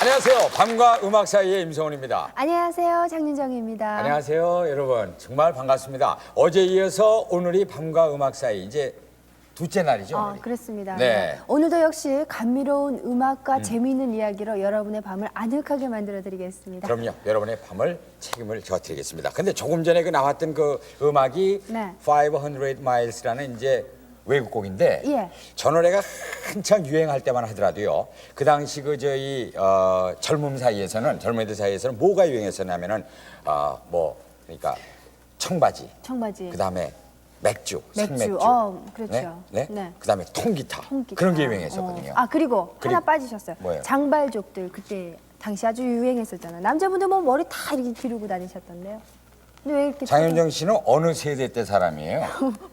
안녕하세요. 밤과 음악 사이의 임성훈입니다. 안녕하세요. 장윤정입니다. 안녕하세요, 여러분. 정말 반갑습니다. 어제 이어서 오늘이 밤과 음악 사이 이제 둘째 날이죠. 오늘이. 그렇습니다. 네. 오늘도 역시 감미로운 음악과 재미있는 이야기로 여러분의 밤을 아늑하게 만들어드리겠습니다. 그럼요. 여러분의 밤을 책임을 져드리겠습니다. 근데 조금 전에 그 나왔던 그 음악이 네. 500 Miles라는 이제 외국곡인데 예. 저 노래가 한창 유행할 때만 하더라도요. 그 당시 그 저희 젊은이들 사이에서는 뭐가 유행했었냐면은 그러니까 청바지, 그다음에 맥주, 생맥주, 그렇죠. 네? 네. 그다음에 통기타. 그런 게 유행했었거든요. 그리고 하나 빠지셨어요. 뭐예요? 장발족들 그때 당시 아주 유행했었잖아요. 남자분들 뭐 머리 다 이렇게 기르고 다니셨던데요. 근데 왜 이렇게 장윤정 씨는 어느 세대 때 사람이에요?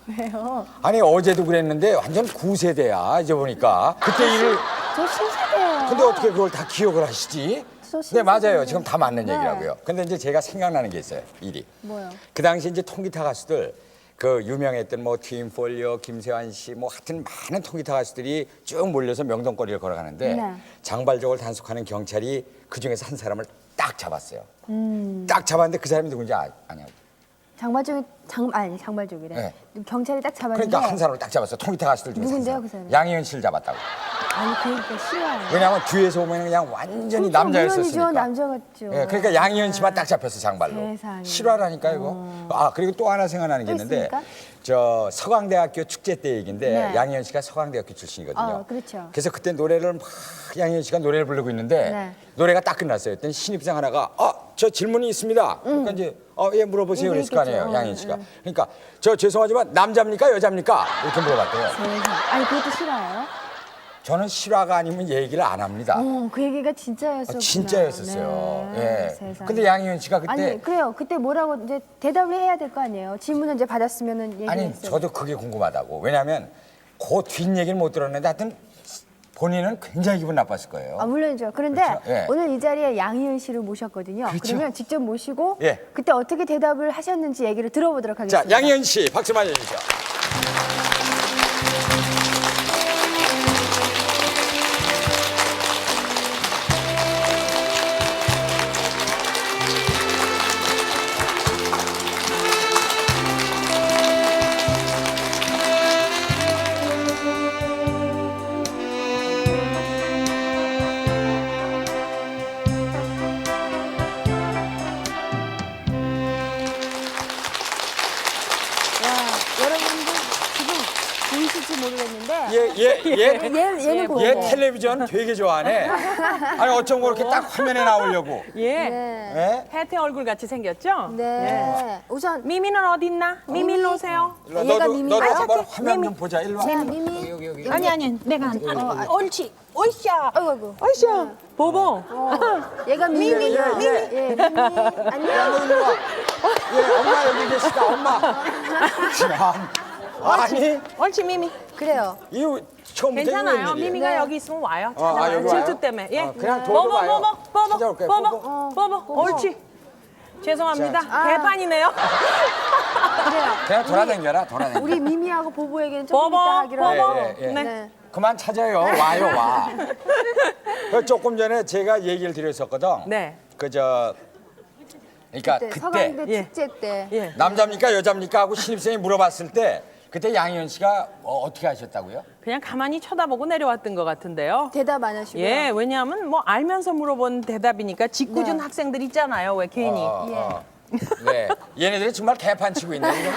왜요? 아니 어제도 그랬는데 완전 9세대야 이제 보니까 그때 일을 저 신세대예요. 근데 어떻게 그걸 다 기억을 하시지? 저 네 맞아요. 신세대인데. 지금 다 맞는 네. 얘기라고요. 근데 이제 제가 생각나는 게 있어요. 일이. 뭐요? 그 당시 이제 통기타 가수들 그 유명했던 뭐 팀 폴리오, 김세환 씨 뭐 하여튼 많은 통기타 가수들이 쭉 몰려서 명동거리를 걸어가는데 네. 장발족을 단속하는 경찰이 그 중에서 한 사람을 딱 잡았어요. 딱 잡았는데 그 사람이 누군지 아냐? 장발족이래. 네. 경찰이 딱 잡았는데. 그러니까 한 사람을 딱 잡았어. 통기타 가수들 중에서. 누군데요, 한 그 사람? 양희은 씨를 잡았다고. 아니 그러니까 싫어요. 왜냐하면 뒤에서 오면 그냥 완전히 남자였었으니까. 남자 같죠. 예, 그러니까 양희은 씨만 딱 잡혔어 장발로. 세상에. 실화라니까 이거. 그리고 또 하나 생각나는 게 또 있는데 있습니까? 저 서강대학교 축제 때 얘기인데 네. 양희은 씨가 서강대학교 출신이거든요. 그렇죠. 그래서 그때 노래를 막 양희은 씨가 노래를 부르고 있는데 네. 노래가 딱 끝났어요. 그때 신입생 하나가 저 질문이 있습니다. 그러니까 이제 예 물어보세요 그랬을 거 아니에요. 얘기했겠죠. 양희은 씨가. 그러니까 저 죄송하지만 남자입니까 여자입니까 이렇게 물어봤대요. 세상. 아니 그것도 싫어요? 저는 실화가 아니면 얘기를 안 합니다. 그 얘기가 진짜였었구나. 진짜였었어요. 네, 예. 세상에. 근데 양희은 씨가 그때 아니 그래요. 그때 뭐라고 이제 대답을 해야 될 거 아니에요. 질문을 이제 받았으면은 얘기했어요. 아니 저도 그게 궁금하다고. 왜냐하면 그 뒷얘기를 못 들었는데 하여튼 본인은 굉장히 기분 나빴을 거예요. 물론이죠. 그런데 그렇죠? 예. 오늘 이 자리에 양희은 씨를 모셨거든요. 그렇죠. 그러면 직접 모시고 예. 그때 어떻게 대답을 하셨는지 얘기를 들어보도록 자, 하겠습니다. 양희은 씨 박수 많이 해주시죠. 여러분들 지금 보이실지 모르겠는데 얘는 보고. 얘 텔레비전 되게 좋아하네. 아니 어쩜 그렇게 딱 화면에 나오려고. 예. 네. 예? 혜태 얼굴 같이 생겼죠? 네. 우선 미미는 어디 있나? 미미 일로 오세요. 일로 와, 얘가 너도 미미. 너도 아, 한번 착해. 화면 좀 미미. 보자. 일로 와. 네, 미미. 여기. 아니 내가 옳지. 오이샤. 아이고. 오이샤. 보보. 얘가 미미. 예, 미미. 안녕. 일로 와. 예, 엄마 여기 계시다. 엄마. 참. 아니 옳지 미미. 그래요. 이거 처음부터 괜찮아요. 이런 일이에요. 미미가 네. 여기 있으면 와요. 여기 찾아와요. 와요? 질투 때문에. 예. 그냥 둬도 와요. 찾아올게요. 보보. 옳지. 죄송합니다. 자. 개판이네요. 그래요. 그냥 돌아다녀라. 우리 미미하고 보보에게는 조금 보보. 이따 하기로 보보. 하고. 예. 네. 그만 찾아요. 와요, 와. 그 조금 전에 제가 얘기를 드렸었거든. 네. 그러니까 그때 서강대 예. 축제 때. 예. 남자입니까 여자입니까 하고 신입생이 물어봤을 때 그때 양희은 씨가 어떻게 하셨다고요? 그냥 가만히 쳐다보고 내려왔던 것 같은데요. 대답 안 하시고요. 예, 왜냐하면 뭐 알면서 물어본 대답이니까 짓궂은 네. 학생들 있잖아요. 왜 괜히. 네. 얘네들이 정말 개판 치고 있네. 지금.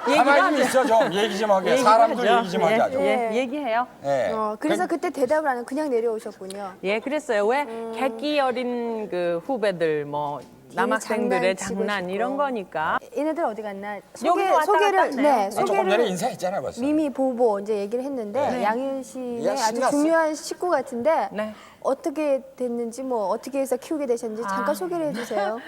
가만히 좀 있어 좀 얘기 좀 하게. 사람도 얘기 좀 하자 좀. 얘기해요. 예. 그래서 그때 대답을 안 하고 그냥 내려오셨군요. 예, 그랬어요. 왜 객기 어린 그 후배들 뭐 남학생들의 장난치고 장난 싶고. 이런 거니까. 얘네들 어디 갔나? 여기도 왔다 갔다 소개를 했네요. 네, 조금 전에 소개를 인사했잖아 벌써. 미미 보보 이제 얘기를 했는데 네. 양희은 씨의 야, 아주 신났어. 중요한 식구 같은데 네. 어떻게 됐는지 뭐 어떻게 해서 키우게 되셨는지 잠깐 소개를 해주세요.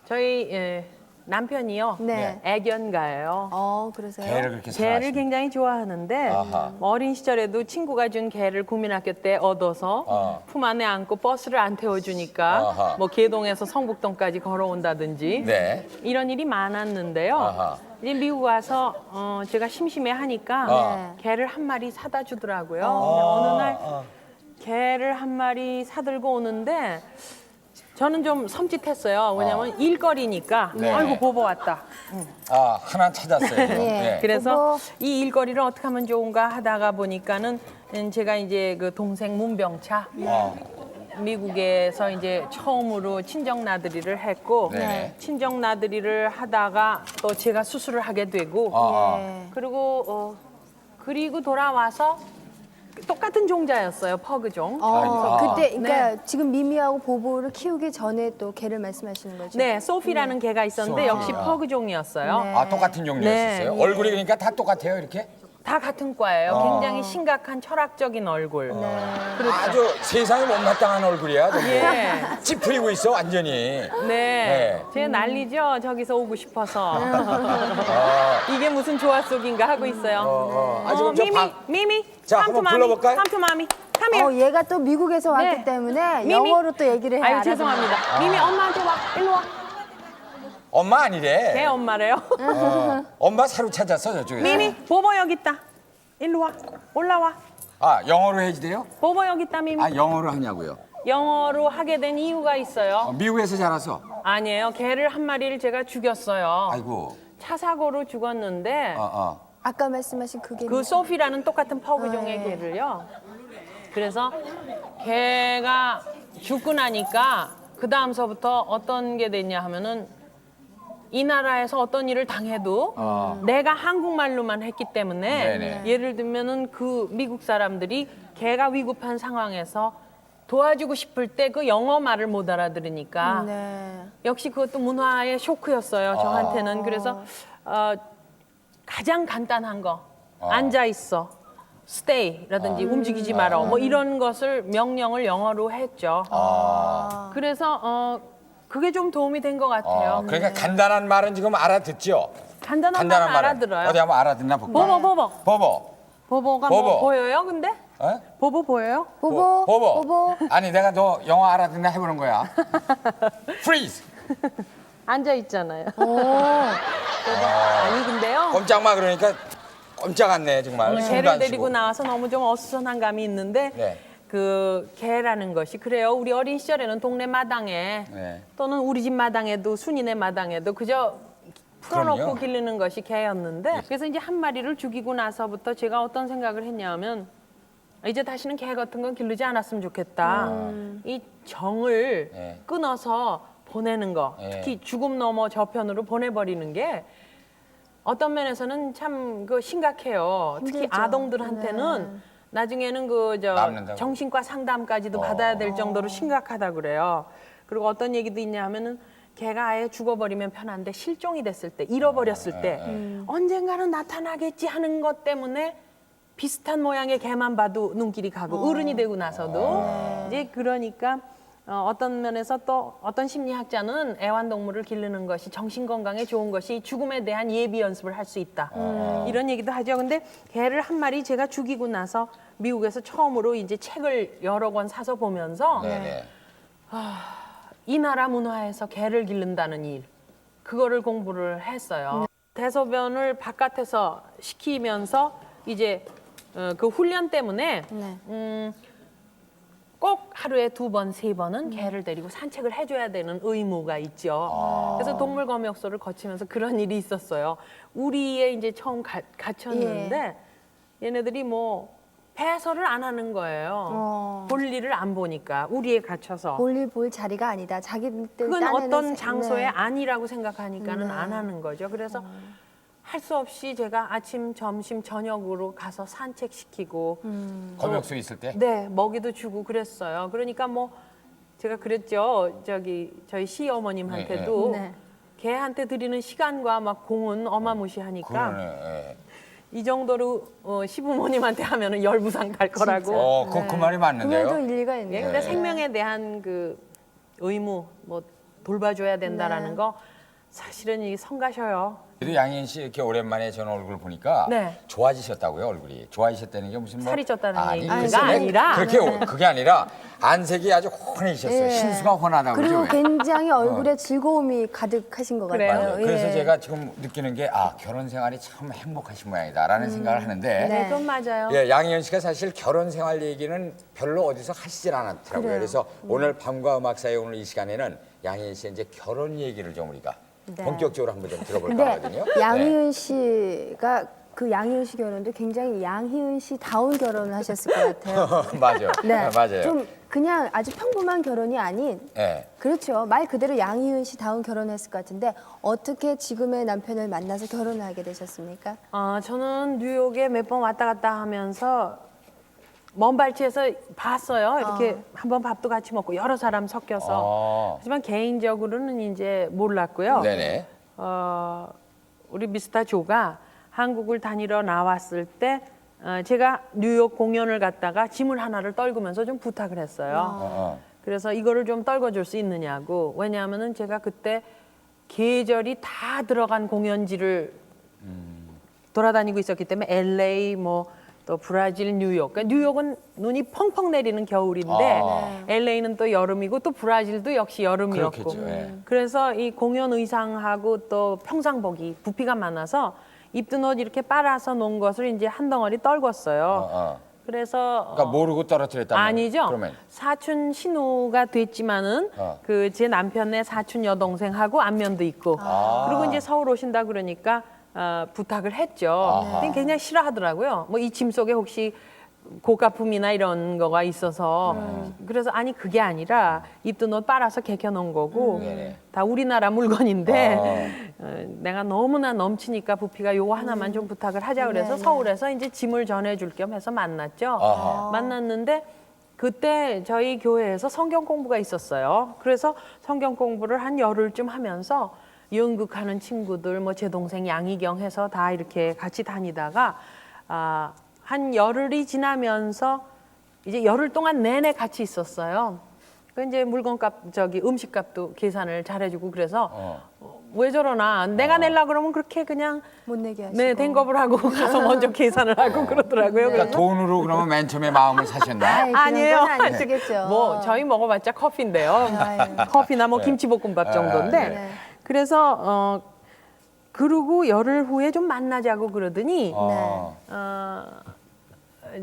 저희 남편이요. 네. 애견가예요. 그러세요? 개를 그렇게 개를 사랑하시는. 굉장히 좋아하는데 아하. 뭐 어린 시절에도 친구가 준 개를 국민학교 때 얻어서 품 안에 안고 버스를 안 태워주니까 아하. 뭐 개동에서 성북동까지 걸어온다든지 네. 이런 일이 많았는데요. 아하. 이제 미국 와서 제가 심심해하니까 아. 개를 한 마리 사다 주더라고요. 근데 어느 날 개를 한 마리 사들고 오는데 저는 좀 섬찟했어요. 왜냐면 일거리니까. 네. 아이고 보보 왔다. 아, 하나 찾았어요. 지금. 예. 그래서 보보. 이 일거리를 어떻게 하면 좋은가 하다가 보니까는 제가 이제 그 동생 문병차 미국에서 이제 처음으로 친정 나들이를 했고 네. 친정 나들이를 하다가 또 제가 수술을 하게 되고 예. 그리고 돌아와서 똑같은 종자였어요. 퍼그종. 그때 그러니까 네. 지금 미미하고 보보를 키우기 전에 또 개를 말씀하시는 거죠? 네, 소피라는 개가 있었는데 역시 퍼그종이었어요. 네. 아, 똑같은 종류였어요? 네. 얼굴이 그러니까 다 똑같아요, 이렇게? 다 같은 과예요. 굉장히 심각한 철학적인 얼굴. 아주 세상에 못마땅한 얼굴이야. 정말. 예. 찌푸리고 있어, 완전히. 네. 제 난리죠. 저기서 오고 싶어서. 이게 무슨 조화 속인가 하고 있어요. 아, 지금 저 미미, 방- 미미. 자, come to 한번 mommy, 불러볼까요? come to mommy. Come here. 얘가 또 미국에서 왔기 네. 때문에 미미. 영어로 또 얘기를 해야 아유, 죄송합니다. 미미 엄마한테 와. 일로 와. 엄마 아니래. 제 엄마래요. 엄마 사료 찾았어, 저쪽에서. 미미, 보보 여기 있다. 일로 와. 올라와. 아, 영어로 해야지 돼요? 보보 여기 있다, 미미. 아, 영어로 하냐고요? 영어로 하게 된 이유가 있어요. 미국에서 자라서. 아니에요. 개를 한 마리를 제가 죽였어요. 아이고. 차 사고로 죽었는데 아까 말씀하신 그게 그 소피라는 똑같은 퍼그종의 개를요. 그래서 개가 죽고 나니까 그 다음서부터 어떤 게 됐냐 하면은 이 나라에서 어떤 일을 당해도 내가 한국말로만 했기 때문에 네네. 예를 들면은 그 미국 사람들이 개가 위급한 상황에서 도와주고 싶을 때 그 영어 말을 못 알아들으니까 네. 역시 그것도 문화의 쇼크였어요. 저한테는. 그래서 가장 간단한 거 앉아 있어. stay라든지 움직이지 마라. 뭐 이런 것을 명령을 영어로 했죠. 그래서 그게 좀 도움이 된 것 같아요. 그러니까 간단한 말은 지금 알아듣죠? 간단한 말 말은. 알아들어요. 어디 한번 알아듣나 볼까? 보보. 보보. 보보가 보보. 뭐 보여요? 근데 어? 보보 보여요? 보보, 보보. 보보. 아니, 내가 너 영어 알아듣나 해보는 거야. freeze. 앉아 있잖아요. 아니 근데요. 꼼짝 마 그러니까 꼼짝 않네, 정말. 숨도 개를 안 데리고 쉬고. 나와서 너무 좀 어수선한 감이 있는데 네. 그 개라는 것이 그래요. 우리 어린 시절에는 동네 마당에 네. 또는 우리 집 마당에도 순이네 마당에도 그저 풀어놓고 그럼요. 기르는 것이 개였는데 그래서 이제 한 마리를 죽이고 나서부터 제가 어떤 생각을 했냐면 이제 다시는 개 같은 건 기르지 않았으면 좋겠다. 이 정을 네. 끊어서 보내는 거 네. 특히 죽음 넘어 저편으로 보내버리는 게 어떤 면에서는 참 그 심각해요. 특히 힘들죠. 아동들한테는 나중에는 그 남는다고. 정신과 상담까지도 받아야 될 정도로 심각하다 그래요. 그리고 어떤 얘기도 있냐 하면은 걔가 아예 죽어버리면 편한데 실종이 됐을 때 잃어버렸을 때 언젠가는 나타나겠지 하는 것 때문에 비슷한 모양의 개만 봐도 눈길이 가고 어른이 되고 나서도 이제 그러니까 어떤 면에서 또 어떤 심리학자는 애완동물을 기르는 것이 정신 건강에 좋은 것이 죽음에 대한 예비 연습을 할 수 있다. 이런 얘기도 하죠. 근데 개를 한 마리 제가 죽이고 나서 미국에서 처음으로 이제 책을 여러 권 사서 보면서 네네. 이 나라 문화에서 개를 기른다는 일 그거를 공부를 했어요. 대소변을 바깥에서 시키면서 이제 그 훈련 때문에 네. 꼭 하루에 2번, 3번은 개를 데리고 산책을 해줘야 되는 의무가 있죠. 그래서 동물검역소를 거치면서 그런 일이 있었어요. 우리에 이제 처음 갇혔는데 얘네들이 뭐 배설을 안 하는 거예요. 볼일을 안 보니까 우리에 갇혀서. 볼일 볼 자리가 아니다. 자기들 그건 딴에는 어떤 장소에 네. 아니라고 생각하니까는 안 하는 거죠. 그래서 할 수 없이 제가 아침, 점심, 저녁으로 가서 산책시키고 검역소 있을 때? 네, 먹이도 주고 그랬어요. 그러니까 뭐 제가 그랬죠. 저희 시어머님한테도 네. 걔한테 드리는 시간과 막 공은 어마무시하니까 그러네. 예. 이 정도로 시부모님한테 하면은 열부상 갈 거라고. 그 말이 맞는데요? 그래도 일리가 예, 있네. 근데 생명에 대한 그 의무, 뭐 돌봐줘야 된다라는 네. 거 사실은 이 성가셔요. 그래도 양희은 씨 이렇게 오랜만에 전 얼굴 보니까 네. 좋아지셨다고요, 얼굴이. 좋아지셨다는 게 무슨 뭐 살이 쪘다는 아니, 얘기가 글쎄, 아니라. 그게 아니라 안색이 아주 훤해지셨어요. 예. 신수가 훤하다고 그리고 그러죠. 굉장히 얼굴에 즐거움이 가득하신 것 그래요? 같아요. 맞아요. 그래서 예. 제가 지금 느끼는 게 결혼 생활이 참 행복하신 모양이다라는 생각을 하는데 네. 그건 맞아요. 예, 양희은 씨가 사실 결혼 생활 얘기는 별로 어디서 하시질 않았더라고요. 그래요. 그래서 오늘 밤과 음악 사이 오늘 이 시간에는 양희은 씨의 이제 결혼 얘기를 좀 우리가 네. 본격적으로 한번 좀 들어볼까 근데 하거든요. 양희은 씨가 그 양희은 씨 결혼도 굉장히 양희은 씨 다운 결혼을 하셨을 것 같아요. 네. 맞아요. 네, 맞아요. 좀 그냥 아주 평범한 결혼이 아닌 예. 그렇죠. 말 그대로 양희은 씨 다운 결혼했을 것 같은데 어떻게 지금의 남편을 만나서 결혼을 하게 되셨습니까? 저는 뉴욕에 몇 번 왔다 갔다 하면서 먼 발치에서 봤어요. 이렇게 한번 밥도 같이 먹고 여러 사람 섞여서. 하지만 개인적으로는 이제 몰랐고요. 네네. 우리 미스터 조가 한국을 다니러 나왔을 때 제가 뉴욕 공연을 갔다가 짐을 하나를 떨구면서 좀 부탁을 했어요. 그래서 이거를 좀 떨궈줄 수 있느냐고. 왜냐하면은 제가 그때 계절이 다 들어간 공연지를 돌아다니고 있었기 때문에 LA 또 브라질, 뉴욕. 그러니까 뉴욕은 눈이 펑펑 내리는 겨울인데 LA는 또 여름이고 또 브라질도 역시 여름이었고. 그렇겠죠, 예. 그래서 이 공연 의상하고 또 평상복이 부피가 많아서 입던 옷 이렇게 빨아서 놓은 것을 이제 한 덩어리 떨궜어요. 그래서 그러니까 모르고 떨어뜨렸다는 아니죠. 그러면 사촌 신우가 됐지만은 그 제 남편의 사촌 여동생하고 안면도 있고 그리고 이제 서울 오신다 그러니까 부탁을 했죠. 근데 굉장히 싫어하더라고요. 뭐 이 짐 속에 혹시 고가품이나 이런 거가 있어서 그래서 아니 그게 아니라 입던 옷 빨아서 개켜 놓은 거고 다 우리나라 물건인데 내가 너무나 넘치니까 부피가 요거 하나만 좀 부탁을 하자 그래서 서울에서 이제 짐을 전해줄 겸 해서 만났죠. 만났는데 그때 저희 교회에서 성경 공부가 있었어요. 그래서 성경 공부를 한 열흘쯤 하면서 연극하는 친구들, 뭐 제 동생 양희경 해서 다 이렇게 같이 다니다가 한 열흘이 지나면서 이제 열흘 동안 내내 같이 있었어요. 그 이제 물건값 음식값도 계산을 잘해주고 그래서 왜 저러나 내가 내려 그러면 그렇게 그냥 못 내게 하시고. 네 댕겁을 하고 가서 먼저 계산을 하고 그러더라고요. 그러니까 그래서 돈으로 그러면 맨 처음에 마음을 사셨나? 아이, 아니에요. 그런 건 아니시겠죠. 뭐 저희 먹어봤자 커피인데요. 아유. 커피나 뭐 김치볶음밥 정도인데 네. 그래서 그러고 열흘 후에 좀 만나자고 그러더니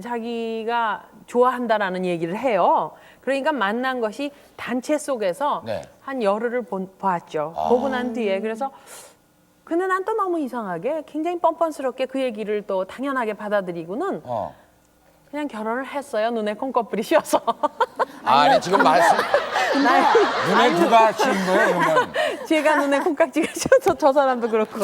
자기가 좋아한다라는 얘기를 해요. 그러니까 만난 것이 단체 속에서 네. 한 열흘을 봤죠. 보고 난 뒤에 그래서 근데 난 또 너무 이상하게 굉장히 뻔뻔스럽게 그 얘기를 또 당연하게 받아들이고는 그냥 결혼을 했어요. 눈에 콩꺼풀이 씌어서. 아니 지금 말씀 눈에 누가 씌운 거예요 그러면? 제가 눈에 콩깍지가 씌어서 저 사람도 그렇고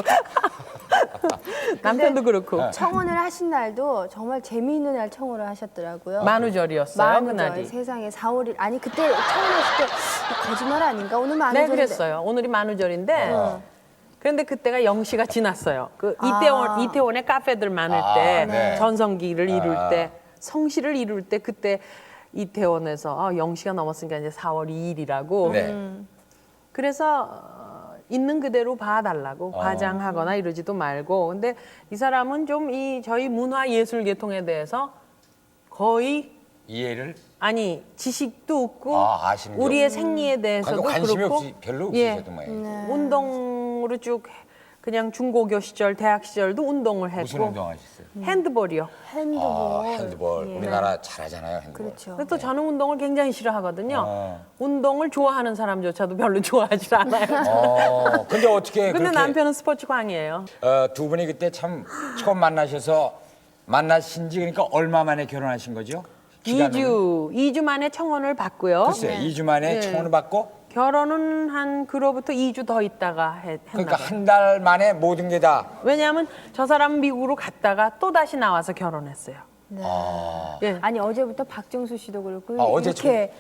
남편도 그렇고 청혼을 하신 날도 정말 재미있는 날 청혼을 하셨더라고요. 만우절이었어요 그날이. 세상에 4월이 아니 그때 청혼했을 때 거짓말 아닌가 오늘 네 만우절인데. 그랬어요. 오늘이 만우절인데 그런데 그때가 영시가 지났어요. 그 이태원에 카페들 많을 때 네. 전성기를 이룰 때 성시를 이룰 때 그때 이태원에서 영시가 넘었으니까 이제 4월 2일이라고 네. 그래서 있는 그대로 봐달라고 과장하거나 이러지도 말고 근데 이 사람은 좀 이 저희 문화 예술 계통에 대해서 거의 이해를 지식도 없고 아시는 게 우리의 생리에 대해서도 관심이 그렇고 별로 예, 없으셨던 모양이에요. 운동으로 쭉 그냥 중고교 시절 대학 시절도 운동을 했고 무슨 운동 하셨어요? 핸드볼이요. 핸드볼. 핸드볼. 우리나라 잘하잖아요 핸드볼. 그렇죠. 그래서 또 저는 운동을 굉장히 싫어하거든요. 운동을 좋아하는 사람조차도 별로 좋아하지 않아요. 근데 어떻게 근데 그렇게 남편은 스포츠광이에요. 두 분이 그때 참 처음 만나셔서 만나신 지 그러니까 얼마 만에 결혼하신 거죠? 기간은? 2주 만에 청혼을 받고요. 글쎄 2주 만에 네. 청혼을 받고 결혼은 한 그로부터 2주 더 있다가 했나 그러니까 봐요. 한 달 만에 모든 게 다 왜냐하면 저 사람은 미국으로 갔다가 또 다시 나와서 결혼했어요. 네. 예. 아니 어제부터 박정수 씨도 그렇고 어제 이렇게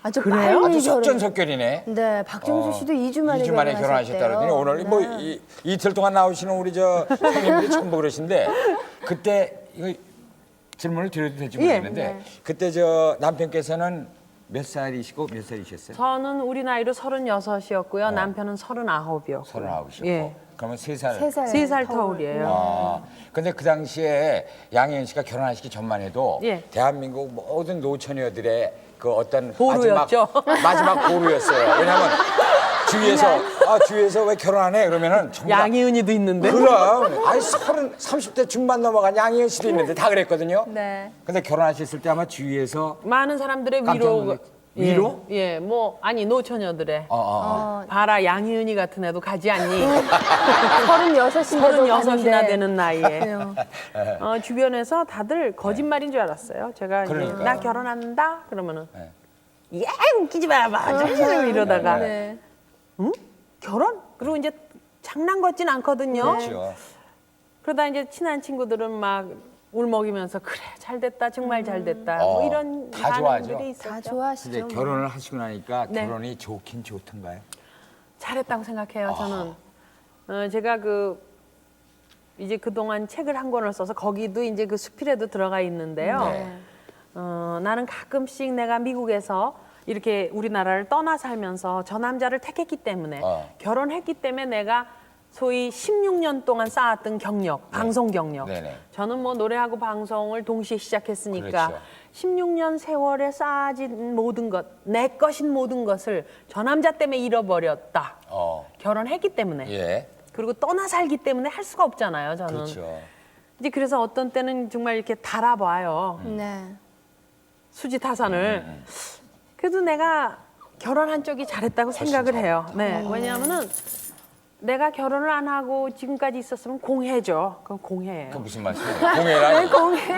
아주 그래요? 빨리 아주 결혼. 속전속결이네. 네, 박정수 씨도 2주 만에 2주 만에 결혼하셨다더니 오늘 뭐 이틀 동안 나오시는 우리 저 형님들이 전부 그러신데 그때 이거 질문을 드려도 될지 모르겠는데 그때 저 남편께서는 몇 살이시고 몇 살이셨어요? 저는 우리 나이로 36이었고요. 남편은 39이었고요. 39이셨고. 예. 그러면 3살. 3살. 3살 터울이에요. 아, 근데 그 당시에 양희은 씨가 결혼하시기 전만 해도 예. 대한민국 모든 노처녀들의 그 어떤 보루였죠. 마지막 보루였어요. 왜냐면 주위에서 왜 결혼 안 해? 그러면은 정말 양희은이도 있는데. 그럼 아니 30대 중반 넘어간 양희은 씨도 있는데 다 그랬거든요. 네. 근데 결혼하셨을 때 아마 주위에서 많은 사람들의 깜짝 위로. 놀랐- 위로? 예, 뭐 아니 노처녀들의. 어, 봐라 양희은이 같은 애도 가지 않니? 36인데도 36이나 되는 나이에. 그래요. 주변에서 다들 거짓말인 줄 알았어요. 제가 이제 그러니까. 나 결혼한다 그러면은 네. 예 웃기지 마라 이러다가 네. 응? 결혼? 그리고 이제 장난 같진 않거든요. 그렇죠. 그러다 이제 친한 친구들은 막 울먹이면서 그래 잘 됐다 정말 잘 됐다 뭐 이런 다 좋아하죠. 반응들이 다 있었죠. 근데 좋아하시죠. 결혼을 하시고 나니까 네. 결혼이 좋긴 좋던가요? 잘했다고 생각해요. 저는 제가 이제 그동안 책을 한 권을 써서 거기도 이제 그 수필에도 들어가 있는데요. 네. 나는 가끔씩 내가 미국에서 이렇게 우리나라를 떠나 살면서 저 남자를 택했기 때문에 결혼했기 때문에 내가 소위 16년 동안 쌓았던 경력, 방송 경력. 네네. 저는 뭐 노래하고 방송을 동시에 시작했으니까 그렇죠. 16년 세월에 쌓아진 모든 것, 내 것인 모든 것을 저 남자 때문에 잃어버렸다. 결혼했기 때문에. 예. 그리고 떠나 살기 때문에 할 수가 없잖아요, 저는. 그렇죠. 이제 그래서 어떤 때는 정말 이렇게 달아봐요. 네. 수지타산을. 그래도 내가 결혼한 쪽이 잘했다고 생각을 해요. 네. 왜냐하면은 내가 결혼을 안 하고 지금까지 있었으면 공해죠. 그건 공해예요. 그 무슨 말씀이에요? 공예라니?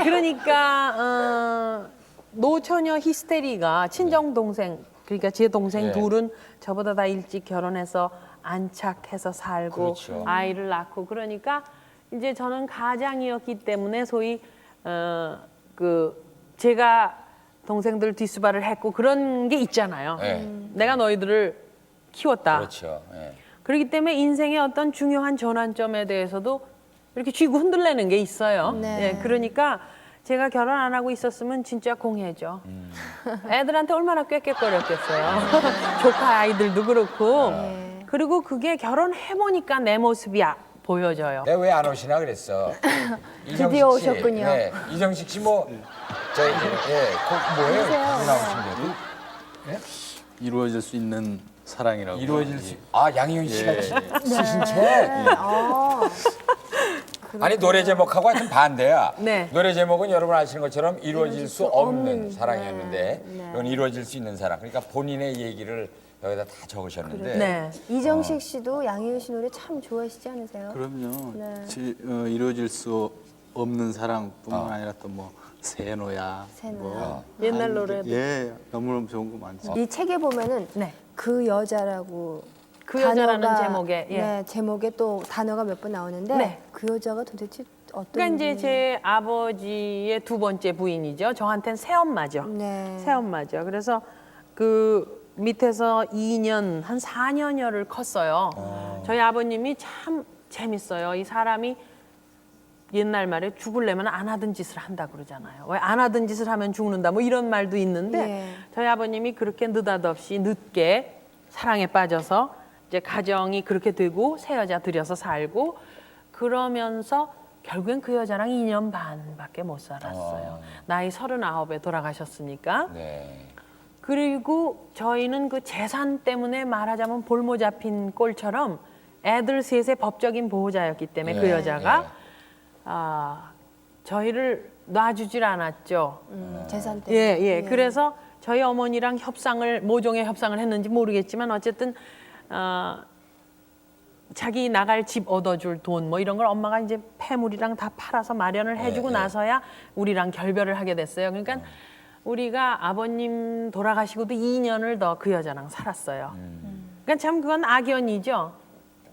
그러니까 노처녀 히스테리가 친정 동생, 그러니까 제 동생 네. 둘은 저보다 다 일찍 결혼해서 안착해서 살고 그렇죠. 아이를 낳고 그러니까 이제 저는 가장이었기 때문에 소위 제가 동생들 뒷수발을 했고 그런 게 있잖아요. 네. 내가 너희들을 키웠다. 그렇죠. 예. 그렇기 때문에 인생의 어떤 중요한 전환점에 대해서도 이렇게 쥐고 흔들리는 게 있어요. 네. 예, 그러니까 제가 결혼 안 하고 있었으면 진짜 공해죠. 애들한테 얼마나 꾀꾀거렸겠어요. 조카 아이들도 그렇고. 그리고 그게 결혼해보니까 내 모습이 보여져요. 내가 왜 안 오시나 그랬어. 드디어 이정식 씨. 오셨군요. 네. 이정식 씨 뭐 저희 그 뭐예요? 거기 나오신 게 이루어질 수 있는 사랑이라고. 이루어질 수. 예. 양희은 씨가 예. 쓰신 책. 아니 노래 제목하고 하여튼 반대야. 네. 노래 제목은 여러분 아시는 것처럼 이루어질 수 없는 사랑이었는데 네. 이건 이루어질 수 있는 사랑. 그러니까 본인의 얘기를 여기다 다 적으셨는데. 네. 이정식 씨도 양희은 씨 노래 참 좋아하시지 않으세요? 그럼요. 네. 이루어질 수 없는 사랑뿐만 아니라 또 뭐 세노야. 세노야. 뭐 옛날 노래도. 예, 너무너무 좋은 거 많죠. 이 책에 보면은 네. 그 여자라고 그 여자라는 단어가, 제목에, 예. 네, 제목에 또 단어가 몇 번 나오는데 네. 그 여자가 도대체 어떤 그러니까 이제 제 아버지의 두 번째 부인이죠. 저한테는 새엄마죠. 네. 새엄마죠. 그래서 그 밑에서 2년, 한 4년여를 컸어요. 저희 아버님이 참 재밌어요. 이 사람이 옛날 말에 죽을래면 안 하던 짓을 한다 그러잖아요. 왜 안 하던 짓을 하면 죽는다 뭐 이런 말도 있는데 예. 저희 아버님이 그렇게 느닷없이 늦게 사랑에 빠져서 이제 가정이 그렇게 되고 새 여자 들여서 살고 그러면서 결국엔 그 여자랑 2년 반밖에 못 살았어요. 나이 39에 돌아가셨으니까. 네. 그리고 저희는 그 재산 때문에 말하자면 볼모 잡힌 꼴처럼 애들 셋의 법적인 보호자였기 때문에 그 예, 여자가 예. 저희를 놔주질 않았죠. 재산 때문에. 예. 그래서 저희 어머니랑 모종의 협상을 했는지 모르겠지만 어쨌든 자기 나갈 집 얻어줄 돈 뭐 이런 걸 엄마가 이제 폐물이랑 다 팔아서 마련을 해주고 예. 나서야 우리랑 결별을 하게 됐어요. 그러니까 우리가 아버님 돌아가시고도 2년을 더 그 여자랑 살았어요. 그러니까 참 그건 악연이죠.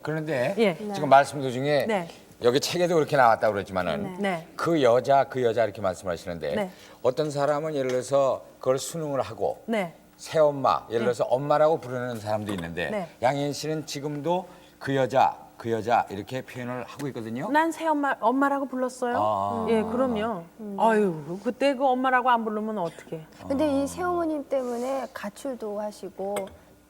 그런데 예. 지금 말씀 도중에 네. 여기 책에도 그렇게 나왔다고 그랬지만은 네. 그 여자 이렇게 말씀하시는데 네. 어떤 사람은 예를 들어서 그걸 수능을 하고 네. 새엄마 예를 들어서 엄마라고 부르는 사람도 있는데 네. 양희은 씨는 지금도 그 여자 그 여자 이렇게 표현을 하고 있거든요. 난 엄마라고 불렀어요. 아. 예, 그럼요. 아유, 그때 그 엄마라고 안 부르면 어떡해. 근데 이 새어머님 때문에 가출도 하시고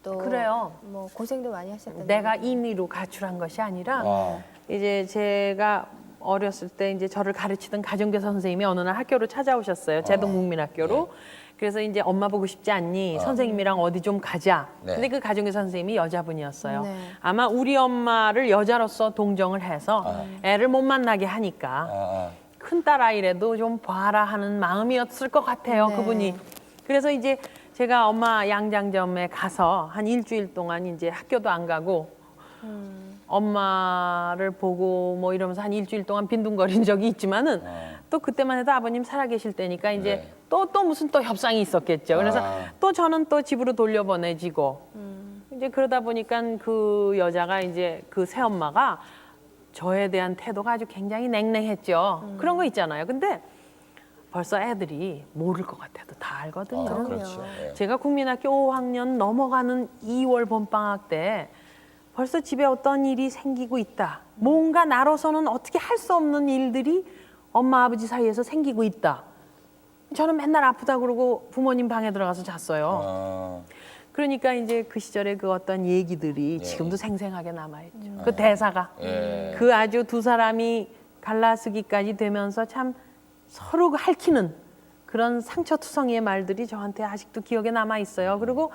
또 그래요. 뭐 고생도 많이 하셨던데. 내가 임의로 가출한 것이 아니라 이제 제가 어렸을 때 이제 저를 가르치던 가정교사 선생님이 어느 날 학교로 찾아오셨어요. 제동국민학교로. 그래서 이제 엄마 보고 싶지 않니? 선생님이랑 어디 좀 가자. 네. 근데 그 가정교사 선생님이 여자분이었어요. 네. 아마 우리 엄마를 여자로서 동정을 해서 애를 못 만나게 하니까 큰 딸 아이라도 좀 봐라 하는 마음이었을 것 같아요. 네. 그분이. 그래서 이제 제가 엄마 양장점에 가서 한 일주일 동안 이제 학교도 안 가고 엄마를 보고 뭐 이러면서 한 일주일 동안 빈둥거린 적이 있지만은 또 그때만 해도 아버님 살아계실 때니까 이제 네. 또 무슨 또 협상이 있었겠죠. 그래서 또 저는 또 집으로 돌려보내지고 이제 그러다 보니까 그 여자가 이제 그 새엄마가 저에 대한 태도가 아주 굉장히 냉랭했죠. 그런 거 있잖아요. 근데 벌써 애들이 모를 것 같아도 다 알거든요. 그렇죠. 예. 제가 국민학교 5학년 넘어가는 2월 봄방학 때 벌써 집에 어떤 일이 생기고 있다. 뭔가 나로서는 어떻게 할 수 없는 일들이 엄마 아버지 사이에서 생기고 있다. 저는 맨날 아프다 그러고 부모님 방에 들어가서 잤어요. 그러니까 이제 그 시절에 그 어떤 얘기들이 지금도 생생하게 남아있죠. 그 대사가. 예. 그 아주 두 사람이 갈라서기까지 되면서 참 서로 핥히는 그런 상처투성이의 말들이 저한테 아직도 기억에 남아 있어요. 그리고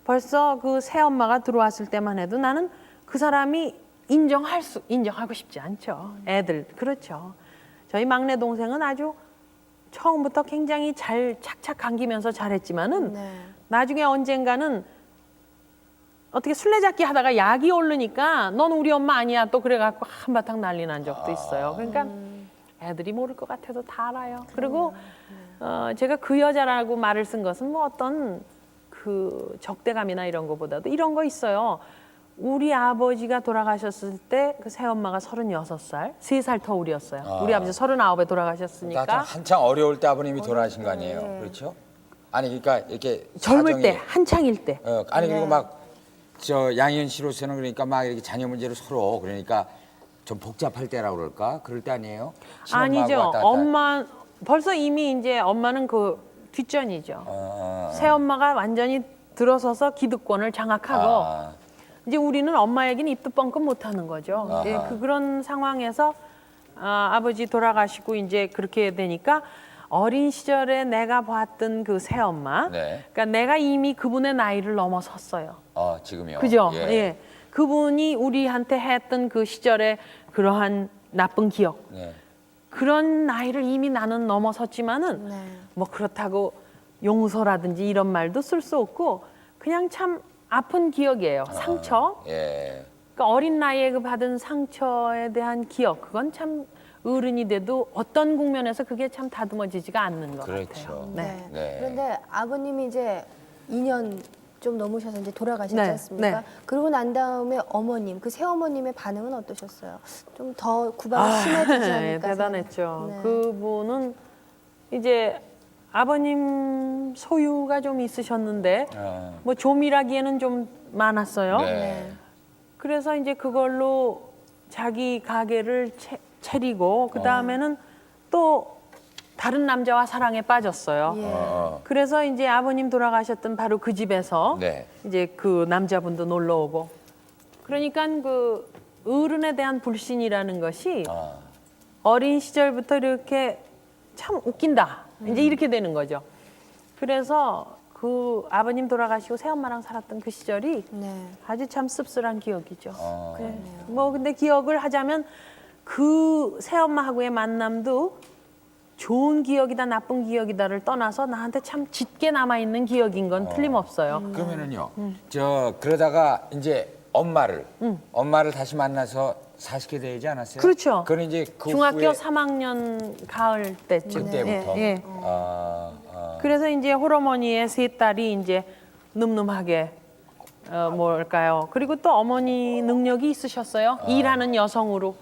벌써 그 새엄마가 들어왔을 때만 해도 나는 그 사람이 인정하고 싶지 않죠. 애들 그렇죠. 저희 막내 동생은 아주 처음부터 굉장히 잘 착착 감기면서 잘했지만은 네. 나중에 언젠가는 어떻게 술래잡기 하다가 약이 오르니까 넌 우리 엄마 아니야 또 그래갖고 한바탕 난리 난 적도 있어요. 그러니까 애들이 모를 것 같아도 다 알아요. 그리고 제가 그 여자라고 말을 쓴 것은 뭐 어떤 그 적대감이나 이런 거보다도 이런 거 있어요. 우리 아버지가 돌아가셨을 때 그 새엄마가 36살, 3살 터울이었어요. 우리 아버지 39에 돌아가셨으니까. 나좀 한창 어려울 때 아버님이 돌아가신 거 아니에요? 그렇죠? 아니 그러니까 이렇게 젊을 사정이- 때, 한창일 때. 아니 그리고 막 저 양희은 씨로서는 그러니까 막 이렇게 자녀 문제를 서로 그러니까 좀 복잡할 때라고 그럴까? 그럴 때 아니에요? 친엄마하고 아니죠. 왔다 갔다. 엄마 벌써 이미 이제 엄마는 그 뒷전이죠. 새엄마가 완전히 들어서서 기득권을 장악하고 이제 우리는 엄마 얘기는 입도 뻥끗 못 하는 거죠. 예, 그런 상황에서 아버지 돌아가시고 이제 그렇게 되니까 어린 시절에 내가 봤던 그 새엄마, 네. 그러니까 내가 이미 그분의 나이를 넘어섰어요. 지금요. 그죠? 예. 예. 그분이 우리한테 했던 그 시절의 그러한 나쁜 기억, 네. 그런 나이를 이미 나는 넘어섰지만은 네. 뭐 그렇다고 용서라든지 이런 말도 쓸 수 없고 그냥 참 아픈 기억이에요. 상처. 예. 그러니까 어린 나이에 그 받은 상처에 대한 기억. 그건 참 어른이 돼도 어떤 국면에서 그게 참 다듬어지지가 않는 것 그렇죠. 같아요. 네. 네. 그런데 아버님이 이제 2년 좀 넘으셔서 이제 돌아가셨지 네, 않습니까? 네. 그러고 난 다음에 어머님, 그 새어머님의 반응은 어떠셨어요? 좀 더 구박이 심해지지 네, 않을까? 대단했죠. 네. 그분은 이제 아버님 소유가 좀 있으셨는데 뭐 조밀하기에는 좀 많았어요. 네. 그래서 이제 그걸로 자기 가게를 차리고 그 다음에는 또 다른 남자와 사랑에 빠졌어요. 예. 그래서 이제 아버님 돌아가셨던 바로 그 집에서 네. 이제 그 남자분도 놀러 오고 그러니까 그 어른에 대한 불신이라는 것이 어린 시절부터 이렇게 참 웃긴다. 이제 이렇게 되는 거죠. 그래서 그 아버님 돌아가시고 새엄마랑 살았던 그 시절이 네. 아주 참 씁쓸한 기억이죠. 네. 뭐 근데 기억을 하자면 그 새엄마하고의 만남도 좋은 기억이다 나쁜 기억이다를 떠나서 나한테 참 짙게 남아있는 기억인 건 틀림없어요. 그러면은요. 저 그러다가 이제 엄마를 다시 만나서 사시게 되지 않았어요? 그렇죠. 그건 이제 그 중학교 후에 3학년 가을 때쯤. 그때부터. 예, 예. 그래서 이제 홀어머니의 세 딸이 이제 늠름하게 뭘까요? 그리고 또 어머니 능력이 있으셨어요. 일하는 여성으로.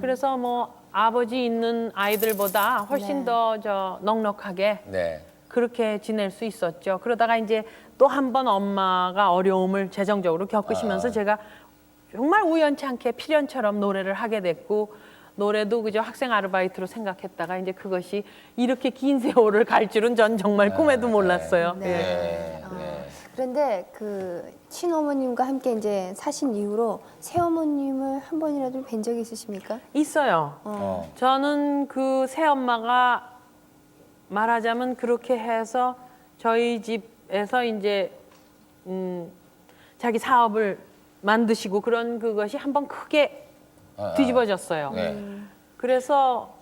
그래서 뭐 아버지 있는 아이들보다 훨씬 네. 더 저 넉넉하게 네. 그렇게 지낼 수 있었죠. 그러다가 이제 또 한 번 엄마가 어려움을 재정적으로 겪으시면서 제가 정말 우연치 않게 필연처럼 노래를 하게 됐고 노래도 그저 학생 아르바이트로 생각했다가 이제 그것이 이렇게 긴 세월을 갈 줄은 전 정말 꿈에도 몰랐어요. 예. 네. 그런데 그 친어머님과 함께 이제 사신 이후로 새어머님을 한 번이라도 뵌 적이 있으십니까? 있어요. 저는 그 새엄마가 말하자면 그렇게 해서 저희 집에서 이제 자기 사업을 만드시고 그런 그것이 한번 크게 뒤집어졌어요. 네. 그래서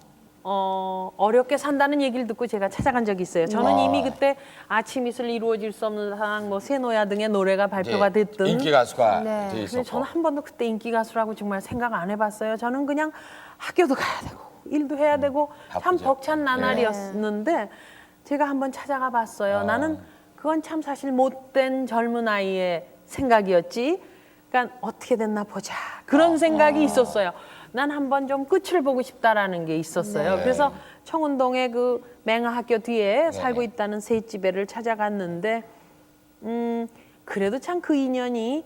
어렵게 산다는 얘기를 듣고 제가 찾아간 적이 있어요. 저는 이미 그때 아침 이슬 이루어질 수 없는 사랑, 뭐 새노야 등의 노래가 발표가 이제 됐든 인기 가수가 네. 돼 근데 있었고. 저는 한 번도 그때 인기 가수라고 정말 생각 안 해봤어요. 저는 그냥 학교도 가야 되고 일도 해야 되고 참 바쁘죠. 벅찬 나날이었는데 제가 한번 찾아가 봤어요. 나는 그건 참 사실 못된 젊은 아이의 생각이었지. 그러니까 어떻게 됐나 보자. 그런 생각이 있었어요. 난 한번 좀 끝을 보고 싶다라는 게 있었어요. 네. 그래서 청운동의 그 맹아학교 뒤에 살고 있다는 셋집애를 찾아갔는데 그래도 참 그 인연이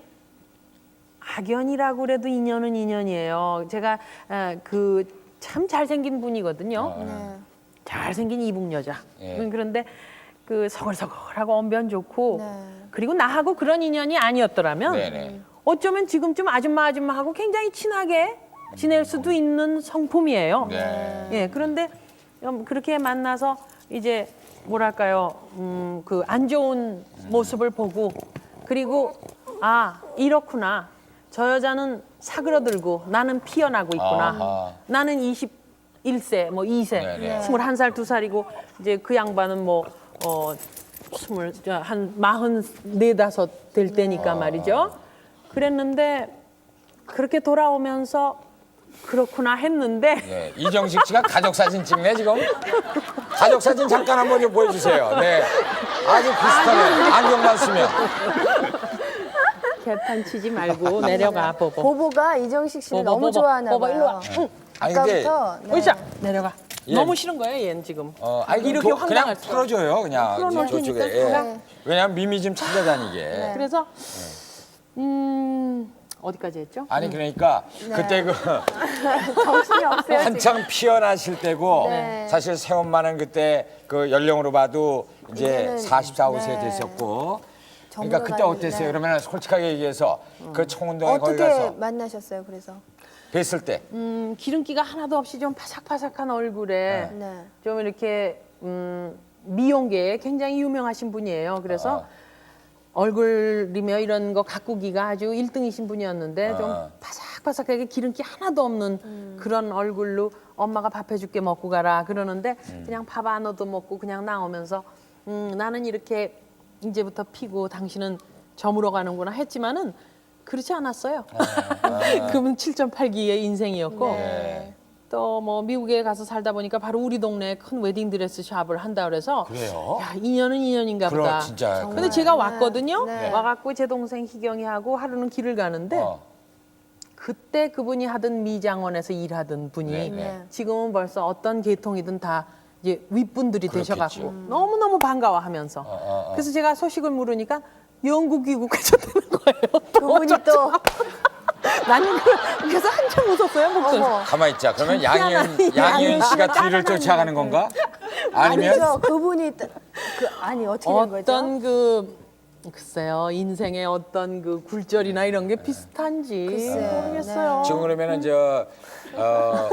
악연이라고 그래도 인연은 인연이에요. 제가 그 참 잘생긴 분이거든요. 네. 잘생긴 이북 여자. 예. 그런데 그 서글서글하고 언변 좋고 네. 그리고 나하고 그런 인연이 아니었더라면 네네. 어쩌면 지금쯤 아줌마하고 굉장히 친하게 지낼 수도 있는 성품이에요. 네. 예, 그런데 그렇게 만나서 이제 뭐랄까요, 그 안 좋은 모습을 보고 그리고 아 이렇구나. 저 여자는 사그러들고 나는 피어나고 있구나. 아하. 나는 21세, 뭐 2세, 네네. 21살, 2살이고 이제 그 양반은 뭐 한 44, 5 될 때니까 말이죠. 그랬는데 그렇게 돌아오면서 그렇구나 했는데 네. 이정식 씨가 가족 사진 찍네 지금. 가족 사진 잠깐 한번 좀 보여주세요. 네. 아주 비슷하네. 안경만 쓰면. 개판 치지 말고 내려가 보보. 보보가 이정식 씨를 너무 좋아하나 보보 봐요. 일로 와. 아니 근데 아까부터 으쌰 내려가. 예. 너무 싫은 거예요 얘는 지금. 아니 이렇게 그냥 황당할 수가 풀어줘요 그냥 풀어놓을 저쪽에. 테니까 예. 가라. 왜냐면 미미 좀 찾아다니게. 그래서 어디까지 했죠? 아니 그러니까 그때 그 정신이 없어요. 한창 피어나실 때고 네. 사실 새엄마는 그때 그 연령으로 봐도 이제 이제는, 44, 5세 네. 됐었고 그러니까 그때 정보가 어땠어요? 네. 그러면 솔직하게 얘기해서 그 청운동에 거기 어떻게 가서 만나셨어요? 그래서 뵀을 때 기름기가 하나도 없이 좀 바삭바삭한 얼굴에 네. 좀 이렇게 미용계에 굉장히 유명하신 분이에요. 그래서 얼굴이며 이런 거 가꾸기가 아주 1등이신 분이었는데 좀 바삭바삭하게 기름기 하나도 없는 그런 얼굴로 엄마가 밥 해줄게 먹고 가라 그러는데 그냥 밥 안 얻어 먹고 그냥 나오면서 나는 이렇게 이제부터 피고 당신은 저물어 가는구나 했지만은 그렇지 않았어요. 그분 7.8기의 인생이었고 네. 또 뭐 미국에 가서 살다 보니까 바로 우리 동네에 큰 웨딩 드레스 샵을 한다 그래서 그래요? 야 인연은 인연인가 그럼 보다. 진짜 근데 제가 왔거든요. 네. 와갖고 제 동생 희경이 하고 하루는 길을 가는데 그때 그분이 하던 미장원에서 일하던 분이 네, 네. 지금은 벌써 어떤 계통이든 다 이제 윗분들이 그렇겠죠. 되셔갖고 너무너무 반가워하면서 그래서 제가 소식을 물으니까 영국 귀국하셨다는 거예요. 그분이 또 나는 그래서 한참 웃었어요. 목소리. 어머. 가만히 있자. 그러면 희한한 양희은 씨가 희한한 뒤를 쫓아가는 건가? 아니면 아니죠. 그분이 아니 어떻게 된 거죠? 어떤 글쎄요 인생의 어떤 그 굴절이나 이런 게 비슷한지 글쎄요. 모르겠어요. 지금 그러면은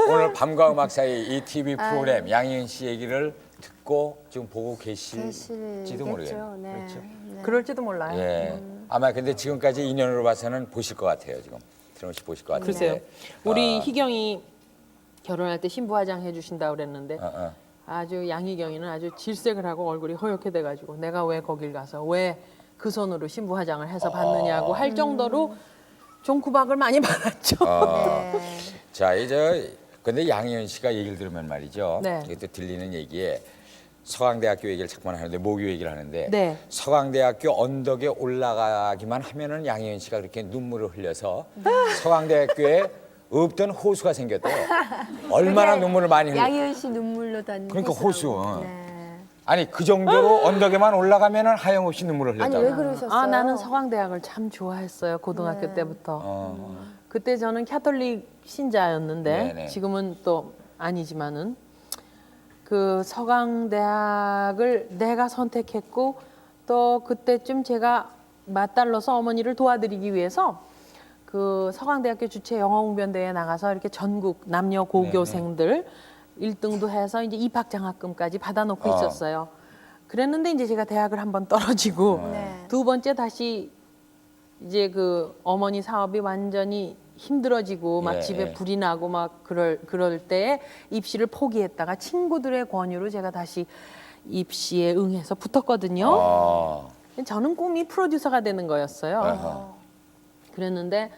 오늘 밤과 음악 사이 이 TV 프로그램 양희은 씨 얘기를 듣고 지금 보고 계실지도 모르겠네요. 계시겠죠. 네. 그렇죠. 네. 그럴지도 몰라요. 예. 아마 근데 지금까지 인연으로 봐서는 보실 것 같아요. 지금 트럼 씨 보실 것 같아요. 글쎄요. 우리 희경이 결혼할 때 신부 화장 해주신다 그랬는데 아주 양희경이는 아주 질색을 하고 얼굴이 허옇게 돼가지고 내가 왜 거길 가서 왜 그 손으로 신부 화장을 해서 받느냐고 할 정도로 좀 구박을 많이 받았죠. 네. 자, 이제 근데 양희은 씨가 얘기를 들으면 말이죠. 네. 이게 또 들리는 얘기에 서강대학교 얘기를 자꾸만 하는데 모교 얘기를 하는데 네. 서강대학교 언덕에 올라가기만 하면은 양희은 씨가 그렇게 눈물을 흘려서 서강대학교에 없던 호수가 생겼대요. 얼마나 눈물을 많이 흘려. 양희은 씨 눈물로 단 그러니까 호수. 네. 아니 그 정도로 언덕에만 올라가면은 하염없이 눈물을 아니 흘렸다고. 왜 그러셨어요? 나는 서강대학을 참 좋아했어요. 고등학교 때부터. 그때 저는 캐톨릭 신자였는데 네네. 지금은 또 아니지만은 그 서강대학을 내가 선택했고 또 그때쯤 제가 맞달러서 어머니를 도와드리기 위해서 그 서강대학교 주최 영어웅변대회에 나가서 이렇게 전국 남녀 고교생들 1등도 해서 이제 입학장학금까지 받아놓고 있었어요. 그랬는데 이제 제가 대학을 한번 떨어지고 네. 두 번째 다시 이제 그 어머니 사업이 완전히 힘들어지고 막 예, 집에 예. 불이 나고 막 그럴 때에 입시를 포기했다가 친구들의 권유로 제가 다시 입시에 응해서 붙었거든요. 아, 저는 꿈이 프로듀서가 되는 거였어요. 아하. 그랬는데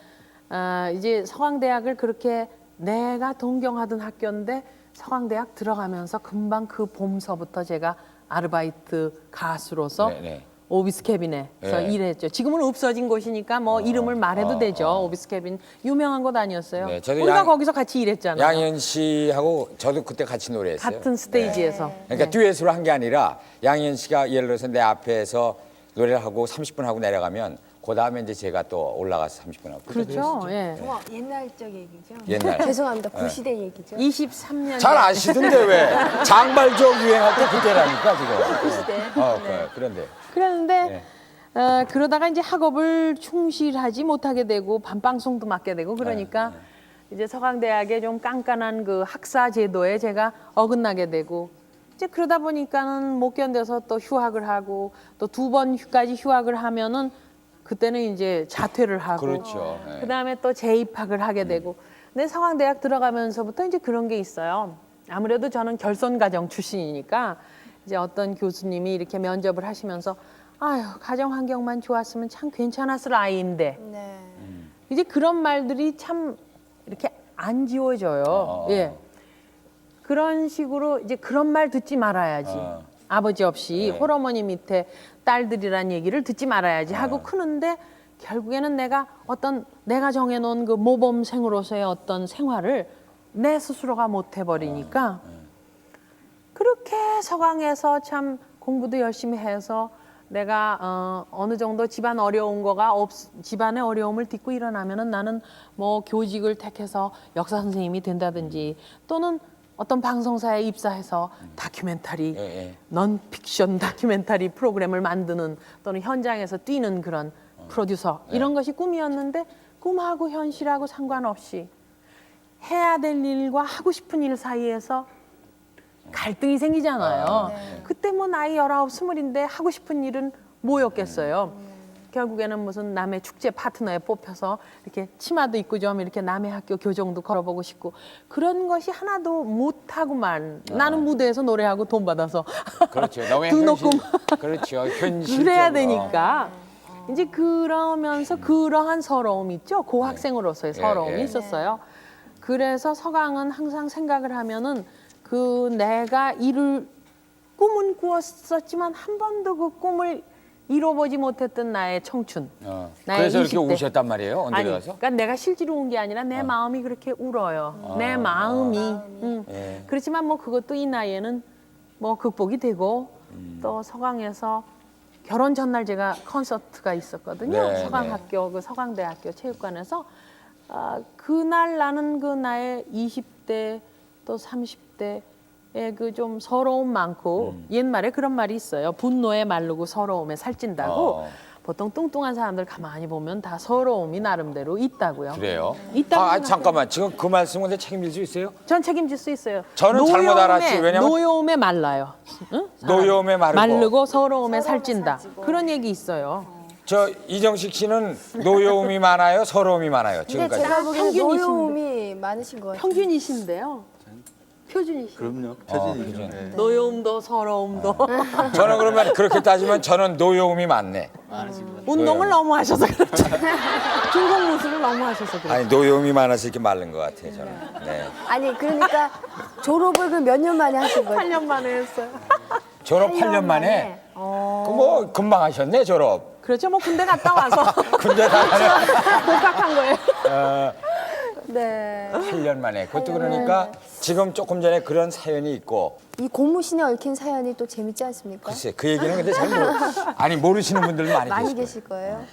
이제 서강대학을 그렇게 내가 동경하던 학교인데 서강대학 들어가면서 금방 그 봄서부터 제가 아르바이트 가수로서 네네. 오비스 캐빈에서 네. 일했죠. 지금은 없어진 곳이니까 뭐 이름을 말해도 되죠. 오비스 캐빈 유명한 곳 아니었어요. 네, 저도 우리가 양- 거기서 같이 일했잖아요. 양현 씨하고 저도 그때 같이 노래했어요. 같은 스테이지에서. 그러니까 듀엣으로 한 게 아니라 양현 씨가 예를 들어서 내 앞에서 노래를 하고 30분 하고 내려가면 그 다음에 이제 제가 또 올라가서 30분 하고. 그렇죠. 예. 와, 옛날적 얘기죠. 옛날. 죄송합니다. 구시대 얘기죠. 23년. 잘 아시던데 왜? 장발적 유행할 때 그때라니까 지금. 그런데. 그랬는데 그러다가 이제 학업을 충실하지 못하게 되고 밤방송도 맡게 되고 그러니까 이제 서강대학의 좀 깐깐한 그 학사 제도에 제가 어긋나게 되고 이제 그러다 보니까는 못 견뎌서 또 휴학을 하고 또 2번까지 휴학을 하면은 그때는 이제 자퇴를 하고 그렇죠. 네. 그다음에 또 재입학을 하게 되고 근데 서강대학 들어가면서부터 이제 그런 게 있어요. 아무래도 저는 결손가정 출신이니까 이제 어떤 교수님이 이렇게 면접을 하시면서 아유 가정 환경만 좋았으면 참 괜찮았을 아이인데 네. 이제 그런 말들이 참 이렇게 안 지워져요. 예. 그런 식으로 이제 그런 말 듣지 말아야지. 아버지 없이 홀어머니 밑에 딸들이란 얘기를 듣지 말아야지 하고 크는데 결국에는 내가 정해놓은 그 모범생으로서의 어떤 생활을 내 스스로가 못 해버리니까 그렇게 서강에서 참 공부도 열심히 해서 내가 어느 정도 집안의 어려움을 딛고 일어나면은 나는 뭐 교직을 택해서 역사 선생님이 된다든지 또는 어떤 방송사에 입사해서 다큐멘터리, 넌픽션 다큐멘터리 프로그램을 만드는 또는 현장에서 뛰는 그런 프로듀서 이런 것이 꿈이었는데 꿈하고 현실하고 상관없이 해야 될 일과 하고 싶은 일 사이에서 갈등이 생기잖아요. 그때 뭐 나이 19, 20인데 하고 싶은 일은 뭐였겠어요. 결국에는 무슨 남의 축제 파트너에 뽑혀서 이렇게 치마도 입고 좀 이렇게 남의 학교 교정도 걸어보고 싶고 그런 것이 하나도 못하고만 나는 무대에서 노래하고 돈 받아서 그렇죠. 너무 두 놓고 그렇죠. 현실. 그래야 되니까 이제 그러면서 그러한 서러움 있죠. 고학생으로서의 서러움이 있었어요. 그래서 서강은 항상 생각을 하면은 그 내가 꿈은 꾸었었지만 한 번도 그 꿈을 이뤄보지 못했던 나의 청춘. 나의 그래서 이렇게 20대. 우셨단 말이에요. 언제 아니, 가서? 그러니까 내가 실제로 운 게 아니라 내 마음이 그렇게 울어요. 내 마음이. 그렇지만 뭐 그것도 이 나이에는 뭐 극복이 되고 또 서강에서 결혼 전날 제가 콘서트가 있었거든요. 네, 서강학교 그 서강대학교 체육관에서 그날 나는 그 나의 20대 또 30대의 그 좀 서러움 많고 옛말에 그런 말이 있어요. 분노에 마르고 서러움에 살찐다고. 보통 뚱뚱한 사람들 가만히 보면 다 서러움이 나름대로 있다고요. 그래요? 있다고 생각해요. 잠깐만. 지금 그 말씀 근데 책임질 수 있어요? 전 책임질 수 있어요. 저는 잘못 알았지. 왜냐면 노여움에 말라요. 응? 노여움에 마르고. 서러움에 살찐다. 그런 얘기 있어요. 저 이정식 씨는 노여움이 많아요? 서러움이 많아요? 근데 지금까지? 제가 보기엔 평균이신데. 노여움이 많으신 것 같아요. 평균이신데요. 표준이신. 그럼요. 표준이죠. 그죠. 네. 노여움도 서러움도 저는 그러면 그렇게 따지면 저는 노여움이 많네. 운동을 너무 하셔서 그렇죠. 중국 무술을 너무 하셔서 그렇죠. 아니 노여움이 많아서 이렇게 마른 것 같아요. 저는. 네. 아니 그러니까 졸업을 그 몇 년 만에 하신 거예요? 8년 만에 했어요. 졸업 8년 만에. 그 뭐 금방 하셨네 졸업. 그렇죠. 뭐 군대 갔다 와서 군대 가면 복학한 거예요. 네. 8년 만에. 그것도 그러니까 지금 조금 전에 그런 사연이 있고. 이 고무신에 얽힌 사연이 또 재밌지 않습니까? 글쎄 그 얘기는 근데 잘 모르시는 분들 많이 많이 계실 거예요. 계실 거예요.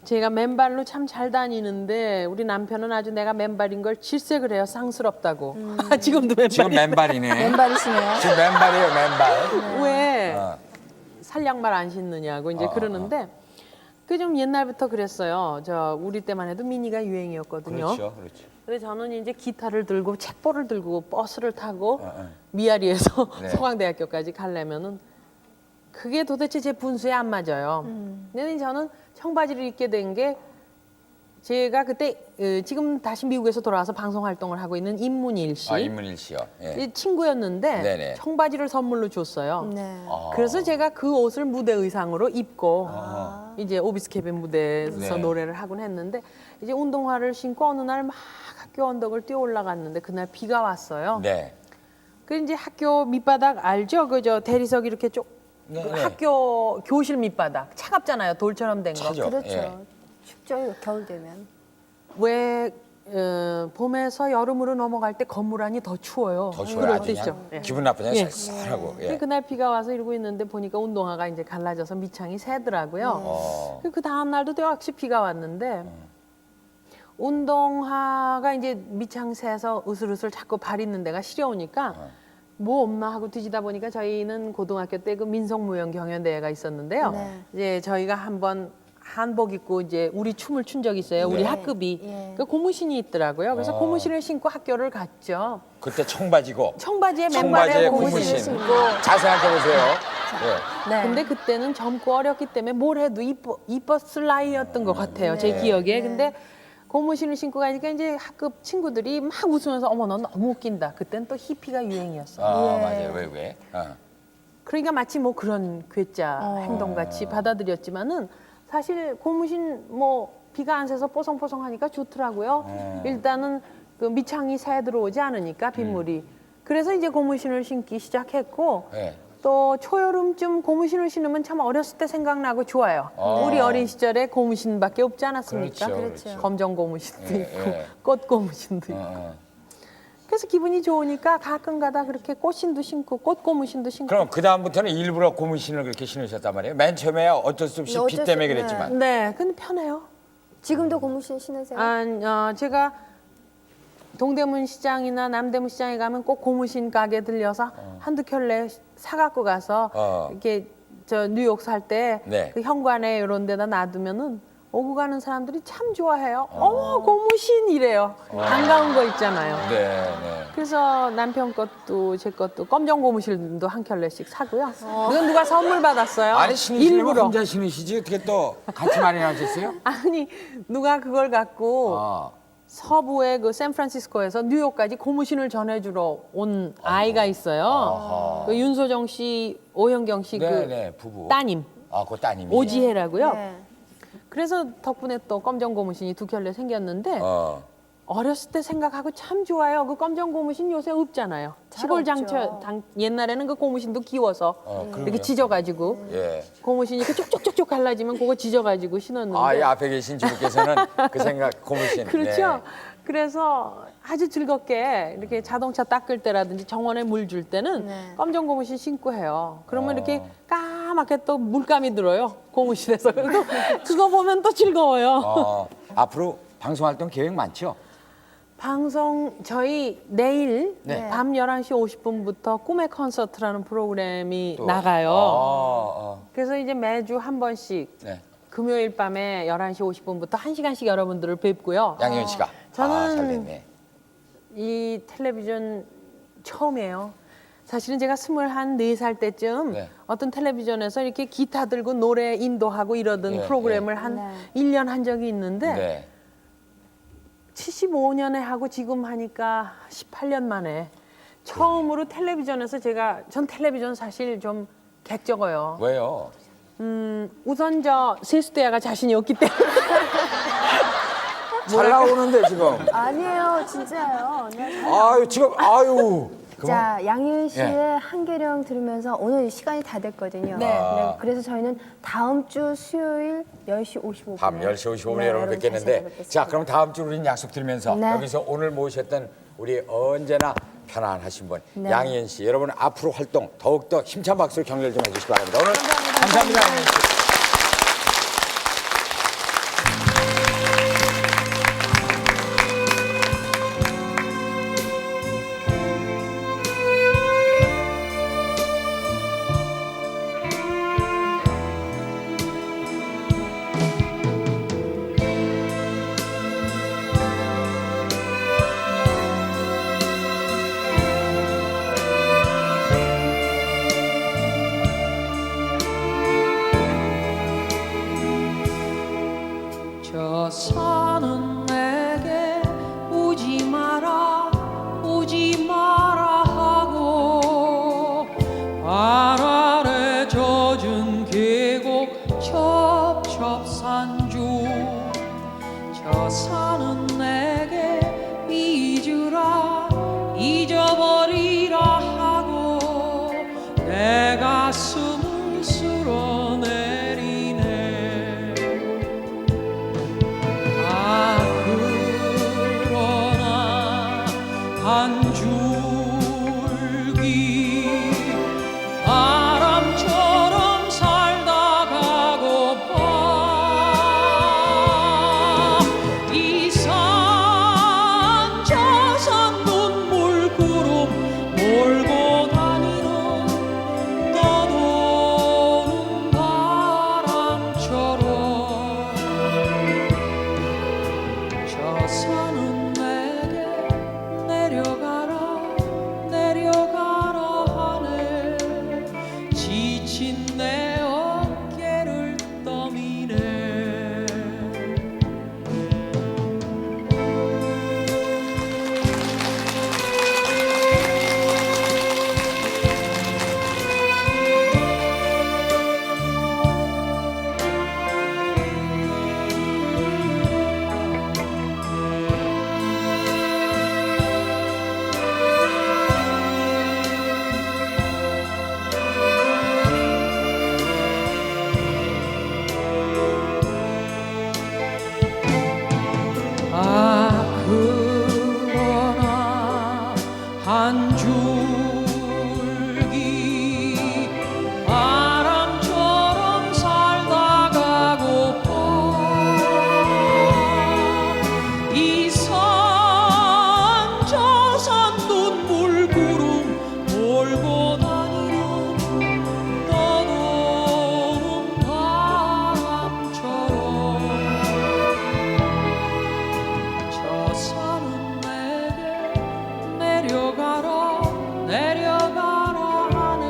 제가 맨발로 참 잘 다니는데 우리 남편은 아주 내가 맨발인 걸 질색을 해요. 쌍스럽다고. 지금도 맨발이. 지금 맨발이네. 맨발이시네요. 지금 맨발이에요, 맨발. 왜 어. 살량말 안 신느냐고 이제 그러는데 그 좀 옛날부터 그랬어요. 저 우리 때만 해도 미니가 유행이었거든요. 그렇죠, 그렇죠. 그래서 저는 이제 기타를 들고 책보를 들고 버스를 타고 미아리에서 네. 서강대학교까지 가려면은 그게 도대체 제 분수에 안 맞아요. 근데 저는 청바지를 입게 된 게 제가 그때 지금 다시 미국에서 돌아와서 방송 활동을 하고 있는 임문일 씨 임문일 씨요. 예. 이 친구였는데 네네. 청바지를 선물로 줬어요. 네. 그래서 제가 그 옷을 무대 의상으로 입고 이제 오비스 캐빈 무대에서 네. 노래를 하곤 했는데 이제 운동화를 신고 어느 날 막 학교 언덕을 뛰어 올라갔는데 그날 비가 왔어요. 네. 그 이제 학교 밑바닥 알죠? 그저 대리석 이렇게 쭉 네, 그 네. 학교 교실 밑바닥 차갑잖아요. 돌처럼 된 거. 차죠. 그렇죠. 예. 춥죠, 겨울 되면. 왜 봄에서 여름으로 넘어갈 때 건물 안이 더 추워요. 더 좋아요. 그럴 아주 때 있죠. 그냥 예. 기분 나쁘냐, 예. 쌀쌀하고. 예. 근데 그날 비가 와서 이러고 있는데 보니까 운동화가 이제 갈라져서 밑창이 새더라고요. 그 다음 날도 또 역시 비가 왔는데 운동화가 이제 밑창 새서 으슬으슬 자꾸 발 있는 데가 시려우니까 뭐 없나 하고 뒤지다 보니까 저희는 고등학교 때 그 민속무용 경연대회가 있었는데요. 네. 이제 저희가 한번 한복 입고 이제 우리 춤을 춘 적이 있어요. 우리 네. 학급이. 예. 그 고무신이 있더라고요. 그래서 고무신을 신고 학교를 갔죠. 그때 청바지고. 청바지에 청바지에 맨발에 고무신. 고무신을 신고. 잘 생각해보세요. 예. 네. 근데 그때는 젊고 어렸기 때문에 뭘 해도 이뻤을 나이였던 것 같아요. 제 기억에. 근데 고무신을 신고 가니까 이제 학급 친구들이 막 웃으면서 어머 너 너무 웃긴다. 그땐 또 히피가 유행이었어요. 맞아요. 왜? 그러니까 마치 뭐 그런 괴짜 행동같이 받아들였지만은 사실 고무신 뭐 비가 안 새서 뽀송뽀송하니까 좋더라고요. 일단은 그 밑창이 새 들어오지 않으니까 빗물이. 그래서 이제 고무신을 신기 시작했고 예. 또 초여름쯤 고무신을 신으면 참 어렸을 때 생각나고 좋아요. 우리 어린 시절에 고무신밖에 없지 않았습니까? 그렇죠. 검정 고무신도 예, 있고 예. 꽃 고무신도 있고. 그래서 기분이 좋으니까 가끔가다 그렇게 꽃신도 신고 꽃 고무신도 신고. 그럼 그 다음부터는 일부러 고무신을 그렇게 신으셨단 말이에요. 맨 처음에 어쩔 수 없이 비 때문에 그랬지만. 네, 근데 편해요. 지금도 고무신 신으세요? 제가 동대문 시장이나 남대문 시장에 가면 꼭 고무신 가게 들려서 한두 켤레 사갖고 가서 이렇게 저 뉴욕 살 때 그 네. 현관에 이런 데다 놔두면은 오고 가는 사람들이 참 좋아해요. 어머 고무신 이래요. 반가운 거 있잖아요. 네. 그래서 남편 것도 제 것도 검정 고무신도 한 켤레씩 사고요. 이건 누가 선물 받았어요. 아니 신으시려면 일부러. 혼자 신으시지 어떻게 또 같이 마련하셨어요? 아니 누가 그걸 갖고 서부의 그 샌프란시스코에서 뉴욕까지 고무신을 전해주러 온 아이가 있어요. 그 윤소정 씨, 오현경 씨 그 네, 부부. 따님 그 따님이. 오지혜라고요. 네. 그래서 덕분에 또 검정 고무신이 두 켤레 생겼는데 어렸을 때 생각하고 참 좋아요. 그 검정 고무신 요새 없잖아요. 시골 장처 옛날에는 그 고무신도 끼워서 이렇게 그럼요. 지져가지고 예. 고무신이 이렇게 쪽쪽쪽쪽 갈라지면 그거 지져가지고 신었는데. 이 앞에 계신 주부께서는 그 생각 고무신. 그렇죠. 네. 그래서 아주 즐겁게 이렇게 자동차 닦을 때라든지 정원에 물 줄 때는 네. 검정 고무신 신고 해요. 그러면 이렇게 까맣게 또 물감이 들어요. 고무신에서. 그래서 그거 보면 또 즐거워요. 앞으로 방송 활동 계획 많죠? 방송 저희 내일 네. 밤 11시 50분부터 꿈의 콘서트라는 프로그램이 또. 나가요. 그래서 이제 매주 한 번씩 네. 금요일 밤에 11시 50분부터 1시간씩 여러분들을 뵙고요. 양현 씨가. 저는 잘 됐네. 이 텔레비전 처음이에요. 사실은 제가 24살 때쯤 네. 어떤 텔레비전에서 이렇게 기타 들고 노래 인도하고 이러던 네, 프로그램을 한 네. 1년 한 적이 있는데 네. 75년에 하고 지금 하니까 18년 만에 처음으로 텔레비전에서 전 텔레비전 사실 좀 객적어요. 왜요? 우선 저 세수대야가 자신이 없기 때문에 잘 나오는데 지금. 아니에요, 진짜요. 네. 지금 자, 양희은 씨의 예. 한계령 들으면서 오늘 시간이 다 됐거든요. 네. 그래서 저희는 다음 주 수요일 10시 55분. 밤 10시 55분에 여러분 뵙겠는데 자 그럼 다음 주 우리는 약속 드리면서 네. 여기서 오늘 모셨던 우리 언제나 편안하신 분 네. 양희은 씨 여러분 앞으로 활동 더욱더 힘찬 박수로 격려를 좀 해주시기 바랍니다. 오늘 감사합니다. 양희은 씨. 저 산은 내게 잊으라 잊어버리라 하고 내 가슴을 쓸어내리네. 아 그러나 한 줄기 바람처럼 살다 가고파. 이 산 저 산 눈물 구름 몰고 다니는 떠도는 바람처럼 저 산은 내게 내려가라 내려가라 하네. 지친 내 어깨를 떠미네. 아 그러나 한 줄기 바람처럼 살다 가고파. 이 산 저 산 눈물 구름 몰고 다니는 떠도는 바람처럼 저 산은 내게 내려가라 내려가라 하네.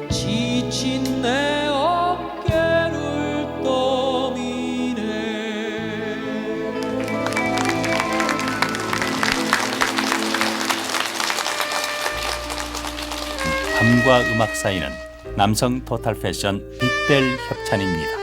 지친 내 어깨를 떠미네. 밤과 음악 사이는 남성 토탈 패션 빅벨 협찬입니다.